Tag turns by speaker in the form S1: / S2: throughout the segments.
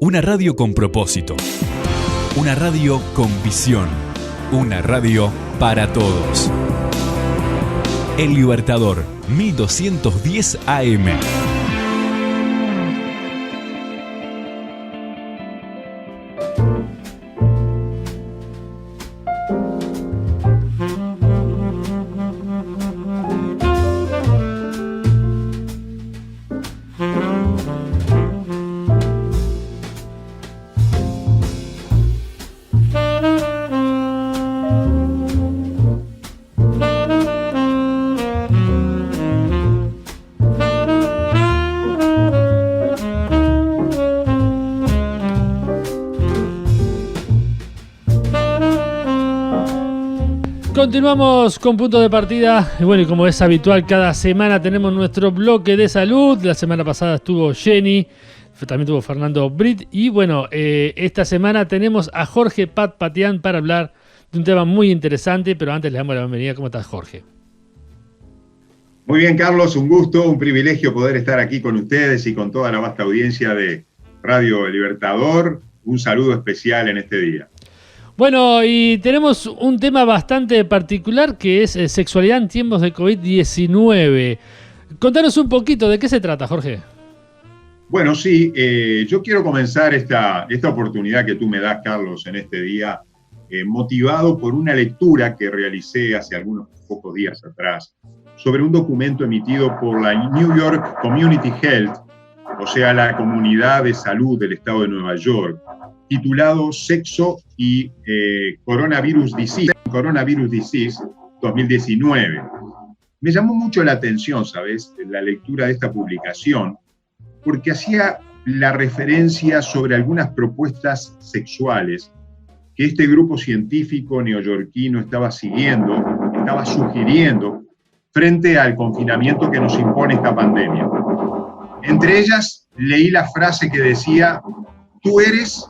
S1: Una radio con propósito. Una radio con visión. Una radio para todos. El Libertador, 1210 AM.
S2: Continuamos con Punto de Partida. Y bueno, y como es habitual, cada semana tenemos nuestro bloque de salud. La semana pasada estuvo Jenny, también estuvo Fernando Brit. Y bueno, esta semana tenemos a Jorge Patpatian para hablar de un tema muy interesante. Pero antes le damos la bienvenida. ¿Cómo estás, Jorge?
S3: Muy bien, Carlos. Un gusto, un privilegio poder estar aquí con ustedes y con toda la vasta audiencia de Radio Libertador. Un saludo especial en este día.
S2: Bueno, y tenemos un tema bastante particular que es sexualidad en tiempos de COVID-19. Contanos un poquito, ¿de qué se trata, Jorge?
S3: Bueno, sí, yo quiero comenzar esta oportunidad que tú me das, Carlos, en este día, motivado por una lectura que realicé hace algunos pocos días atrás sobre un documento emitido por la New York Community Health, o sea, la Comunidad de Salud del Estado de Nueva York, titulado Sexo y Coronavirus Disease 2019. Me llamó mucho la atención, ¿sabes?, la lectura de esta publicación, porque hacía la referencia sobre algunas propuestas sexuales que este grupo científico neoyorquino estaba sugiriendo frente al confinamiento que nos impone esta pandemia. Entre ellas, leí la frase que decía: tú eres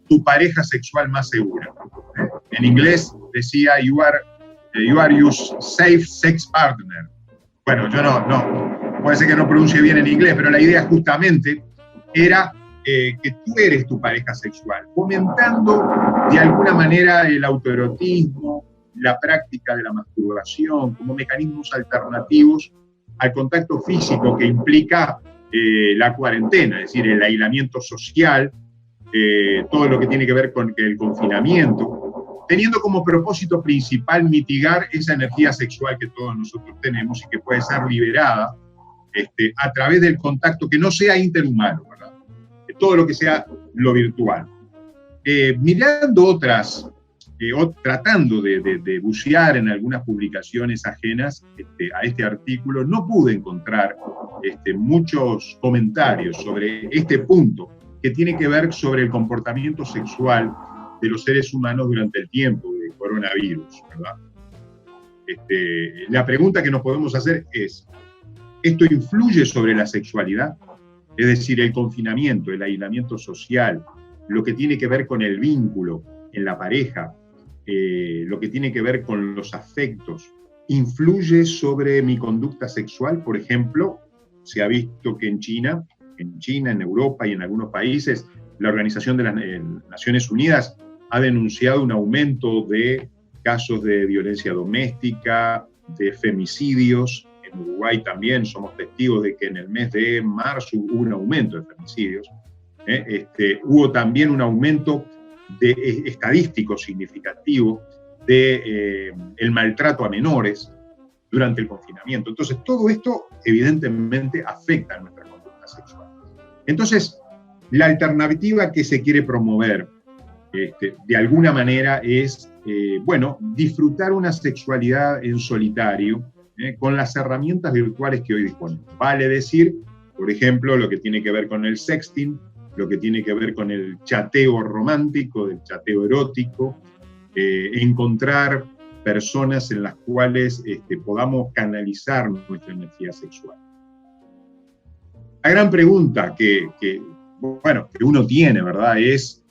S3: tu pareja sexual más segura. En inglés decía, you are your safe sex partner. Bueno, yo no, puede ser que no pronuncie bien en inglés, pero la idea justamente era que tú eres tu pareja sexual, fomentando de alguna manera el autoerotismo, la práctica de la masturbación, como mecanismos alternativos al contacto físico que implica la cuarentena, es decir, el aislamiento social, todo lo que tiene que ver con el confinamiento, teniendo como propósito principal mitigar esa energía sexual que todos nosotros tenemos y que puede ser liberada a través del contacto que no sea interhumano, ¿verdad? Todo lo que sea lo virtual. Mirando tratando de bucear en algunas publicaciones ajenas a este artículo, no pude encontrar muchos comentarios sobre este punto que tiene que ver sobre el comportamiento sexual de los seres humanos durante el tiempo del coronavirus, ¿verdad? La pregunta que nos podemos hacer es, ¿esto influye sobre la sexualidad? Es decir, el confinamiento, el aislamiento social, lo que tiene que ver con el vínculo en la pareja, lo que tiene que ver con los afectos, ¿influye sobre mi conducta sexual? Por ejemplo, se ha visto que en China, en Europa y en algunos países, la Organización de las Naciones Unidas ha denunciado un aumento de casos de violencia doméstica, de femicidios. En Uruguay también somos testigos de que en el mes de marzo hubo un aumento de femicidios. Hubo también un aumento estadístico significativo de el maltrato a menores durante el confinamiento. Entonces, todo esto evidentemente afecta a nuestra conducta sexual. Entonces, la alternativa que se quiere promover de alguna manera es, disfrutar una sexualidad en solitario con las herramientas virtuales que hoy disponemos. Vale decir, por ejemplo, lo que tiene que ver con el sexting, lo que tiene que ver con el chateo romántico, el chateo erótico, encontrar personas en las cuales podamos canalizar nuestra energía sexual. La gran pregunta que uno tiene, ¿verdad?, es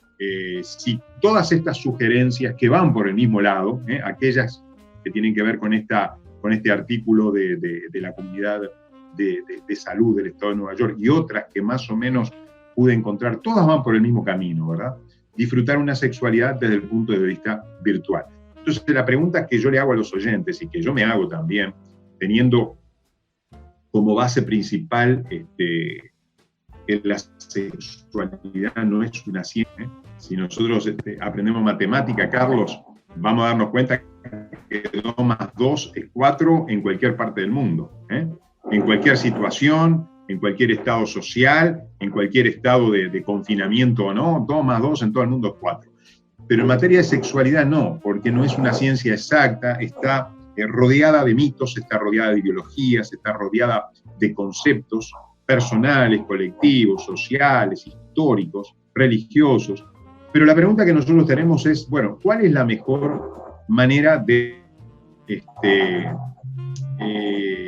S3: si todas estas sugerencias que van por el mismo lado, aquellas que tienen que ver con este artículo de la Comunidad de Salud del Estado de Nueva York y otras que más o menos pude encontrar, todas van por el mismo camino, ¿verdad? Disfrutar una sexualidad desde el punto de vista virtual. Entonces, la pregunta que yo le hago a los oyentes, y que yo me hago también, teniendo como base principal que la sexualidad no es una ciencia. Si nosotros aprendemos matemática, Carlos, vamos a darnos cuenta que 2 más 2 es 4 en cualquier parte del mundo, en cualquier situación, en cualquier estado social, en cualquier estado de confinamiento o no, 2 más 2 en todo el mundo es 4. Pero en materia de sexualidad no, porque no es una ciencia exacta, está rodeada de mitos, está rodeada de ideologías, está rodeada de conceptos personales, colectivos, sociales, históricos, religiosos. Pero la pregunta que nosotros tenemos es, bueno, ¿cuál es la mejor manera de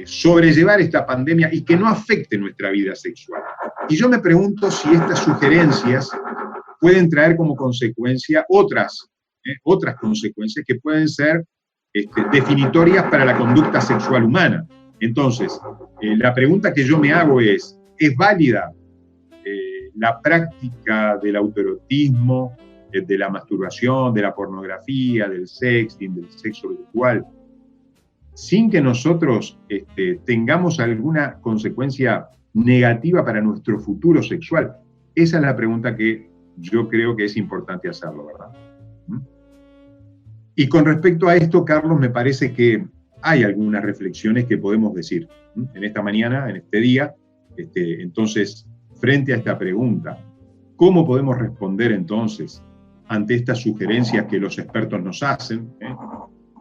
S3: sobrellevar esta pandemia y que no afecte nuestra vida sexual? Y yo me pregunto si estas sugerencias pueden traer como consecuencia otras consecuencias que pueden ser definitorias para la conducta sexual humana. Entonces, la pregunta que yo me hago ¿es válida la práctica del autoerotismo, de la masturbación, de la pornografía, del sexting, del sexo virtual, sin que nosotros tengamos alguna consecuencia negativa para nuestro futuro sexual? Esa es la pregunta que yo creo que es importante hacerlo, ¿verdad? Y con respecto a esto, Carlos, me parece que hay algunas reflexiones que podemos decir en esta mañana, en este día. Entonces, frente a esta pregunta, ¿cómo podemos responder entonces ante estas sugerencias que los expertos nos hacen?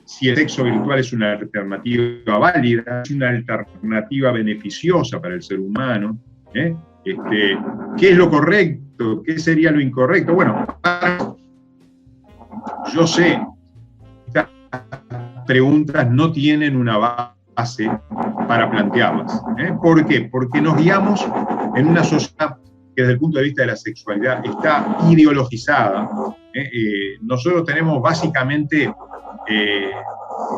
S3: Si el sexo virtual es una alternativa válida, es una alternativa beneficiosa para el ser humano, ¿qué es lo correcto? ¿Qué sería lo incorrecto? Bueno, yo sé, estas preguntas no tienen una base para plantearlas. ¿Por qué? Porque nos guiamos en una sociedad que desde el punto de vista de la sexualidad está ideologizada. Nosotros tenemos básicamente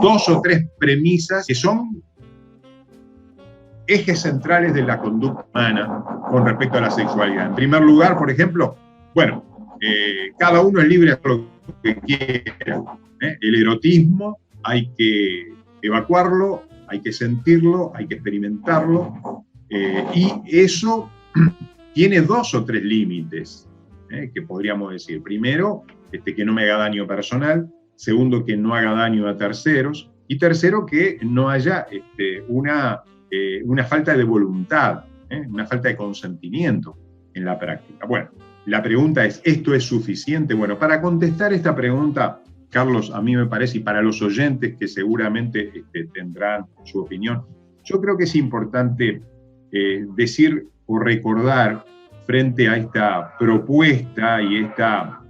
S3: 2 o 3 premisas que son ejes centrales de la conducta humana con respecto a la sexualidad. En primer lugar, por ejemplo, bueno, cada uno es libre de hacer lo que quiera. El erotismo hay que evacuarlo, hay que sentirlo, hay que experimentarlo, y eso tiene 2 o 3 límites, que podríamos decir. Primero, que no me haga daño personal. Segundo, que no haga daño a terceros. Y tercero, que no haya una falta de voluntad, una falta de consentimiento en la práctica. Bueno, la pregunta es, ¿esto es suficiente? Bueno, para contestar esta pregunta, Carlos, a mí me parece, y para los oyentes que seguramente tendrán su opinión, yo creo que es importante decir o recordar frente a esta propuesta y esta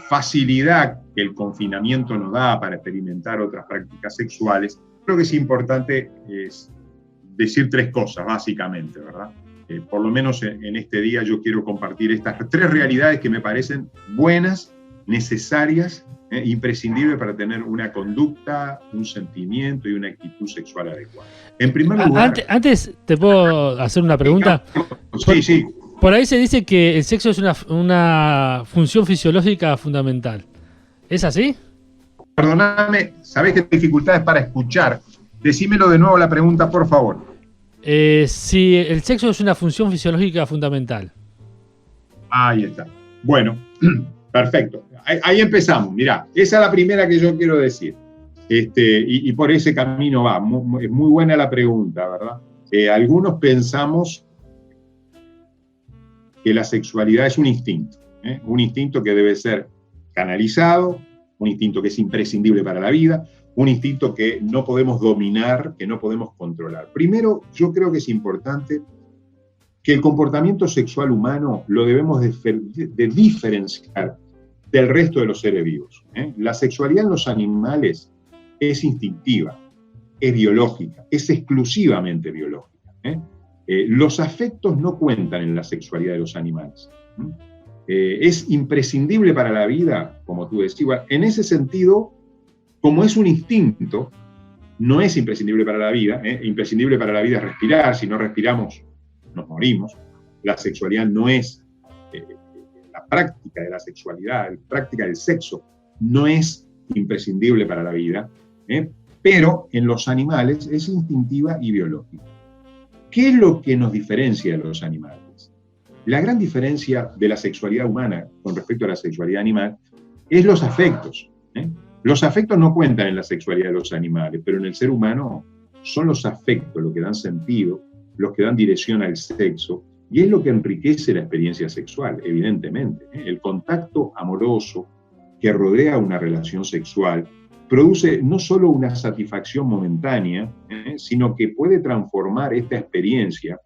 S3: facilidad que el confinamiento nos da para experimentar otras prácticas sexuales, creo que es importante decir 3 cosas, básicamente, ¿verdad? Por lo menos en este día yo quiero compartir estas 3 realidades que me parecen buenas, necesarias, imprescindibles para tener una conducta, un sentimiento y una actitud sexual adecuada. En primer lugar...
S2: Antes, ¿te puedo hacer una pregunta?
S3: Sí.
S2: Por ahí se dice que el sexo es una función fisiológica fundamental. ¿Es así?
S3: Perdóname, sabés que hay dificultades para escuchar. Decímelo de nuevo la pregunta, por favor.
S2: Si el sexo es una función fisiológica fundamental.
S3: Ahí está. Bueno, perfecto. Ahí empezamos. Mirá, esa es la primera que yo quiero decir. Y por ese camino va. Es muy buena la pregunta, ¿verdad? Algunos pensamos que la sexualidad es un instinto que debe ser canalizado, un instinto que es imprescindible para la vida, un instinto que no podemos dominar, que no podemos controlar. Primero, yo creo que es importante que el comportamiento sexual humano lo debemos de diferenciar del resto de los seres vivos. La sexualidad en los animales es instintiva, es biológica, es exclusivamente biológica. Los afectos no cuentan en la sexualidad de los animales. Es imprescindible para la vida, como tú decías. En ese sentido, como es un instinto, no es imprescindible para la vida. Imprescindible para la vida es respirar. Si no respiramos, nos morimos. la sexualidad no es, la práctica de la sexualidad, la práctica del sexo, no es imprescindible para la vida, pero en los animales es instintiva y biológica. ¿Qué es lo que nos diferencia de los animales? La gran diferencia de la sexualidad humana con respecto a la sexualidad animal es los afectos. Los afectos no cuentan en la sexualidad de los animales, pero en el ser humano son los afectos los que dan sentido, los que dan dirección al sexo, y es lo que enriquece la experiencia sexual, evidentemente. El contacto amoroso que rodea una relación sexual produce no solo una satisfacción momentánea, sino que puede transformar esta experiencia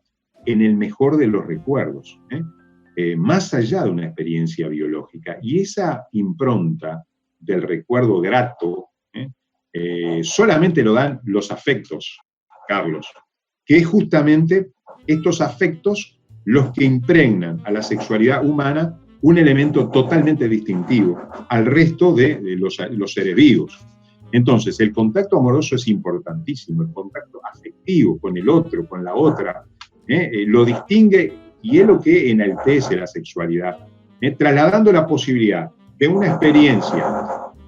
S3: en el mejor de los recuerdos, más allá de una experiencia biológica. Y esa impronta del recuerdo grato solamente lo dan los afectos, Carlos, que es justamente estos afectos los que impregnan a la sexualidad humana un elemento totalmente distintivo al resto de los seres vivos. Entonces, el contacto amoroso es importantísimo, el contacto afectivo con el otro, con la otra, lo distingue y es lo que enaltece la sexualidad, trasladando la posibilidad de una experiencia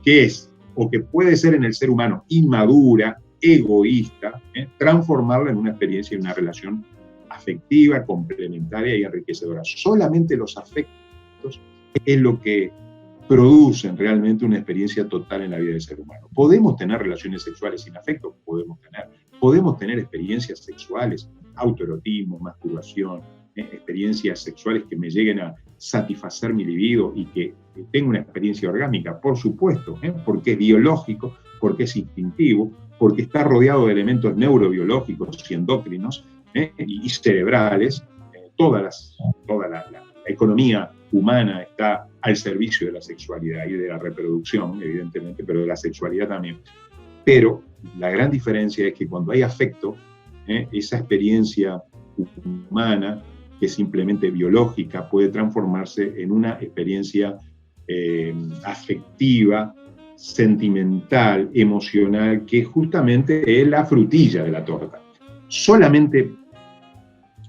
S3: que es, o que puede ser en el ser humano, inmadura, egoísta, transformarla en una experiencia y una relación afectiva, complementaria y enriquecedora. Solamente los afectos es lo que producen realmente una experiencia total en la vida del ser humano. ¿Podemos tener relaciones sexuales sin afecto? Podemos tener experiencias sexuales, autoerotismo, masturbación, experiencias sexuales que me lleguen a satisfacer mi libido y que tenga una experiencia orgánica, por supuesto, porque es biológico, porque es instintivo, porque está rodeado de elementos neurobiológicos y endocrinos y cerebrales. Toda la economía humana está al servicio de la sexualidad y de la reproducción, evidentemente, pero de la sexualidad también. Pero la gran diferencia es que cuando hay afecto, esa experiencia humana, que es simplemente biológica, puede transformarse en una experiencia afectiva, sentimental, emocional, que justamente es la frutilla de la torta. Solamente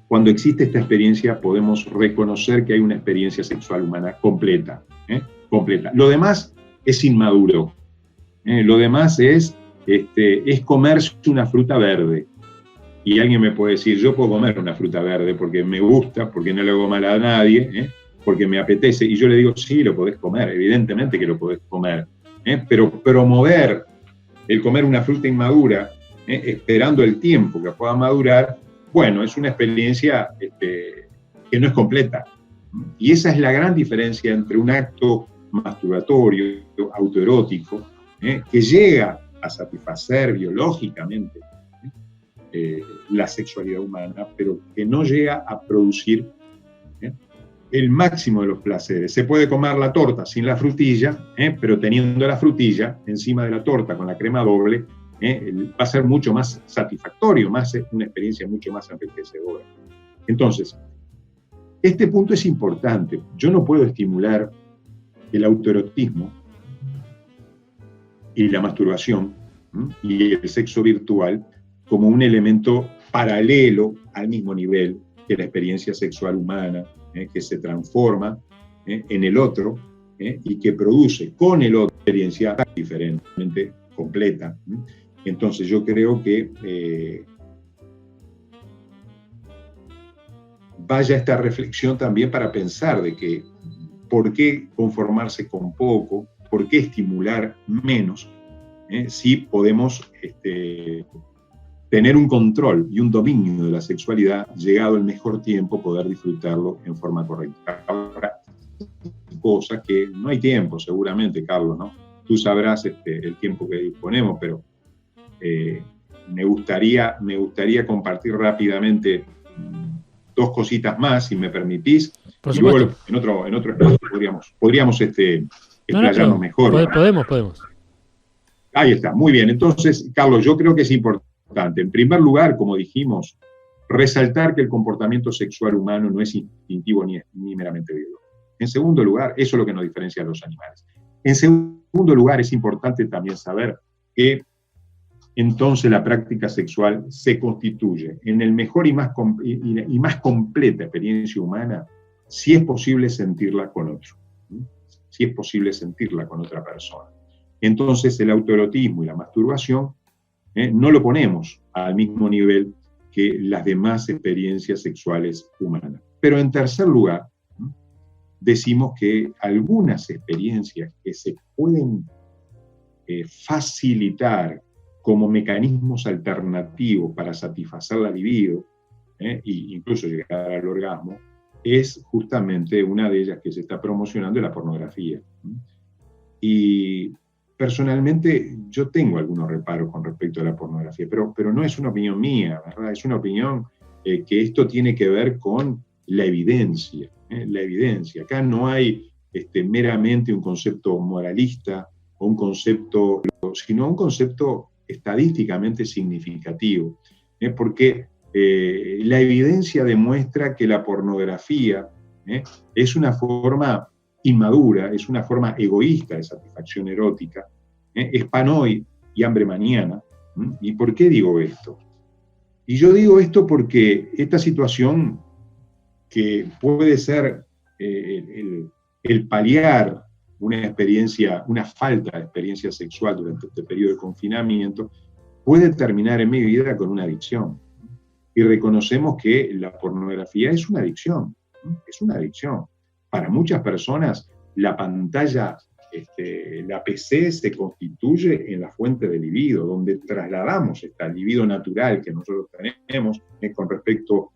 S3: cuando existe esta experiencia podemos reconocer que hay una experiencia sexual humana completa. Completa. Lo demás es inmaduro. Lo demás es comerse una fruta verde. Y alguien me puede decir, yo puedo comer una fruta verde porque me gusta, porque no le hago mal a nadie, porque me apetece. Y yo le digo, sí, lo podés comer, evidentemente que lo podés comer. Pero promover el comer una fruta inmadura, esperando el tiempo que pueda madurar, bueno, es una experiencia que no es completa. Y esa es la gran diferencia entre un acto masturbatorio, autoerótico, que llega a satisfacer biológicamente la sexualidad humana, pero que no llega a producir el máximo de los placeres. Se puede comer la torta sin la frutilla, pero teniendo la frutilla encima de la torta con la crema doble, va a ser mucho más satisfactorio, una experiencia mucho más enriquecedora. Entonces, este punto es importante. Yo no puedo estimular el autoerotismo y la masturbación y el sexo virtual como un elemento paralelo al mismo nivel que la experiencia sexual humana, que se transforma en el otro y que produce con el otro experiencia diferentemente completa. Entonces yo creo que vaya esta reflexión también para pensar de que por qué conformarse con poco, por qué estimular menos, si podemos tener un control y un dominio de la sexualidad, llegado el mejor tiempo, poder disfrutarlo en forma correcta. Ahora, cosas que no hay tiempo, seguramente, Carlos, ¿no? Tú sabrás el tiempo que disponemos, pero me gustaría compartir rápidamente dos cositas más, si me permitís.
S2: Por
S3: y
S2: supuesto.
S3: luego en otro espacio podríamos explayarnos mejor.
S2: Podemos.
S3: Ahí está, muy bien. Entonces, Carlos, yo creo que es importante. En primer lugar, como dijimos, resaltar que el comportamiento sexual humano no es instintivo ni meramente biológico. En segundo lugar, eso es lo que nos diferencia de los animales. En segundo lugar, es importante también saber que entonces la práctica sexual se constituye en el mejor y más completa experiencia humana si es posible sentirla con otro, si es posible sentirla con otra persona. Entonces el autoerotismo y la masturbación no lo ponemos al mismo nivel que las demás experiencias sexuales humanas. Pero en tercer lugar, decimos que algunas experiencias que se pueden facilitar como mecanismos alternativos para satisfacer la libido, e incluso llegar al orgasmo, es justamente una de ellas que se está promocionando, la pornografía. Y personalmente yo tengo algunos reparos con respecto a la pornografía, pero no es una opinión mía, ¿verdad? Es una opinión que esto tiene que ver con la evidencia. La evidencia. Acá no hay meramente un concepto moralista o un concepto, sino un concepto estadísticamente significativo, porque la evidencia demuestra que la pornografía es una forma inmadura, es una forma egoísta de satisfacción erótica, es pan hoy y hambre mañana. ¿Y por qué digo esto? Y yo digo esto porque esta situación, que puede ser el paliar una falta de experiencia sexual durante este periodo de confinamiento, puede terminar en mi vida con una adicción. Y reconocemos que la pornografía es una adicción, es una adicción. Para muchas personas, la pantalla, la PC se constituye en la fuente de libido, donde trasladamos esta libido natural que nosotros tenemos con respecto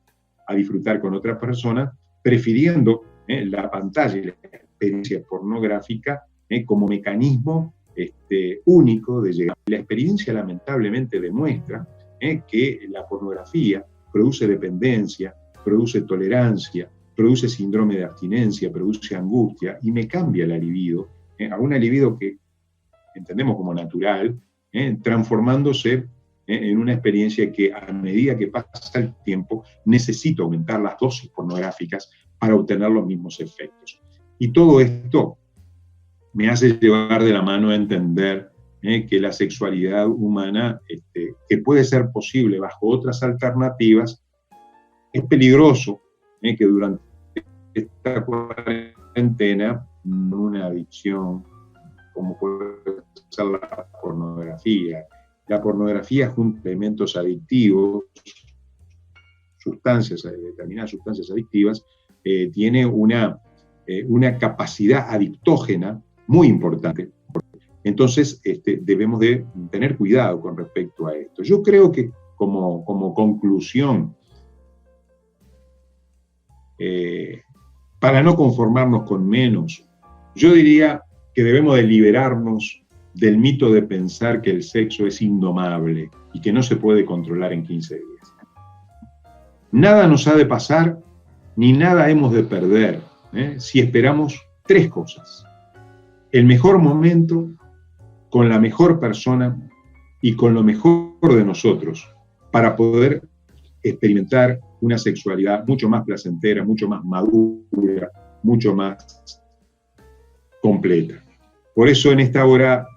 S3: a disfrutar con otras personas, prefiriendo la pantalla y la experiencia pornográfica como mecanismo único de llegar. La experiencia lamentablemente demuestra que la pornografía produce dependencia, produce tolerancia, produce síndrome de abstinencia, produce angustia y me cambia la libido a una libido que entendemos como natural, transformándose en una experiencia que a medida que pasa el tiempo necesito aumentar las dosis pornográficas para obtener los mismos efectos. Y todo esto me hace llevar de la mano a entender que la sexualidad humana, que puede ser posible bajo otras alternativas, es peligroso que durante esta cuarentena una adicción como puede ser la pornografía. La pornografía junto a elementos adictivos, determinadas sustancias adictivas, tiene una capacidad adictógena muy importante. Entonces, debemos de tener cuidado con respecto a esto. Yo creo que como conclusión, para no conformarnos con menos, yo diría que debemos de liberarnos del mito de pensar que el sexo es indomable y que no se puede controlar en 15 días. Nada nos ha de pasar, ni nada hemos de perder, si esperamos 3 cosas. El mejor momento, con la mejor persona y con lo mejor de nosotros, para poder experimentar una sexualidad mucho más placentera, mucho más madura, mucho más completa. Por eso en esta hora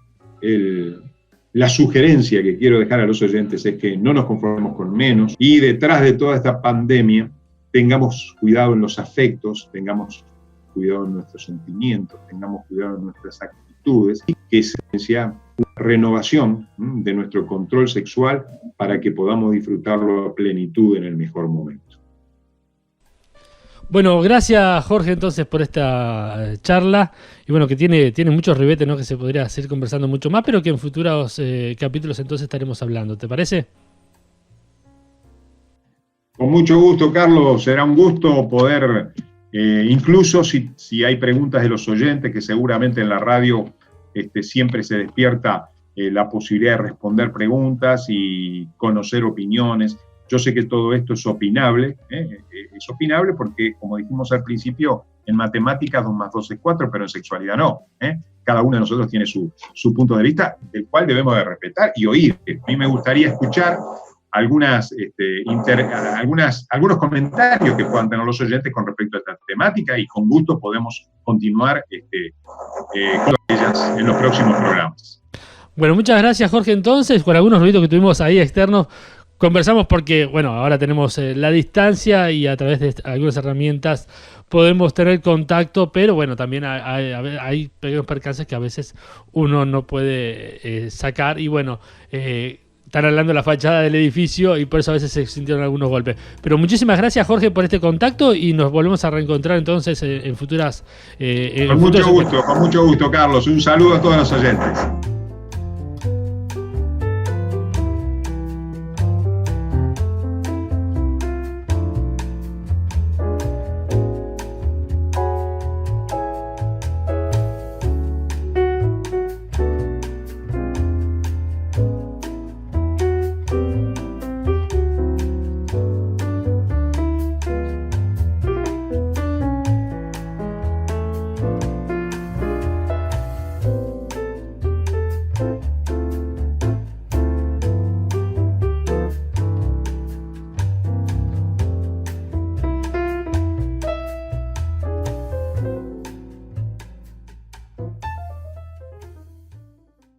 S3: la sugerencia que quiero dejar a los oyentes es que no nos conformemos con menos y detrás de toda esta pandemia tengamos cuidado en los afectos, tengamos cuidado en nuestros sentimientos, tengamos cuidado en nuestras actitudes, y que sea una renovación de nuestro control sexual para que podamos disfrutarlo a plenitud en el mejor momento.
S2: Bueno, gracias Jorge entonces por esta charla, y bueno, que tiene muchos ribetes, ¿no? Que se podría seguir conversando mucho más, pero que en futuros capítulos entonces estaremos hablando, ¿te parece?
S3: Con mucho gusto, Carlos, será un gusto poder, incluso si hay preguntas de los oyentes, que seguramente en la radio siempre se despierta la posibilidad de responder preguntas y conocer opiniones. Yo sé que todo esto es opinable porque, como dijimos al principio, en matemáticas 2 más 2 es 4, pero en sexualidad no. Cada uno de nosotros tiene su punto de vista, del cual debemos de respetar y oír. A mí me gustaría escuchar algunos comentarios que puedan tener los oyentes con respecto a esta temática, y con gusto podemos continuar con ellas en los próximos programas.
S2: Bueno, muchas gracias, Jorge. Entonces, con algunos ruidos que tuvimos ahí externos, conversamos porque, bueno, ahora tenemos la distancia y a través de algunas herramientas podemos tener contacto, pero bueno, también hay pequeños percances que a veces uno no puede sacar y bueno, están hablando de la fachada del edificio y por eso a veces se sintieron algunos golpes. Pero muchísimas gracias, Jorge, por este contacto y nos volvemos a reencontrar entonces en futuras...
S3: con mucho gusto, Carlos. Un saludo a todos los oyentes.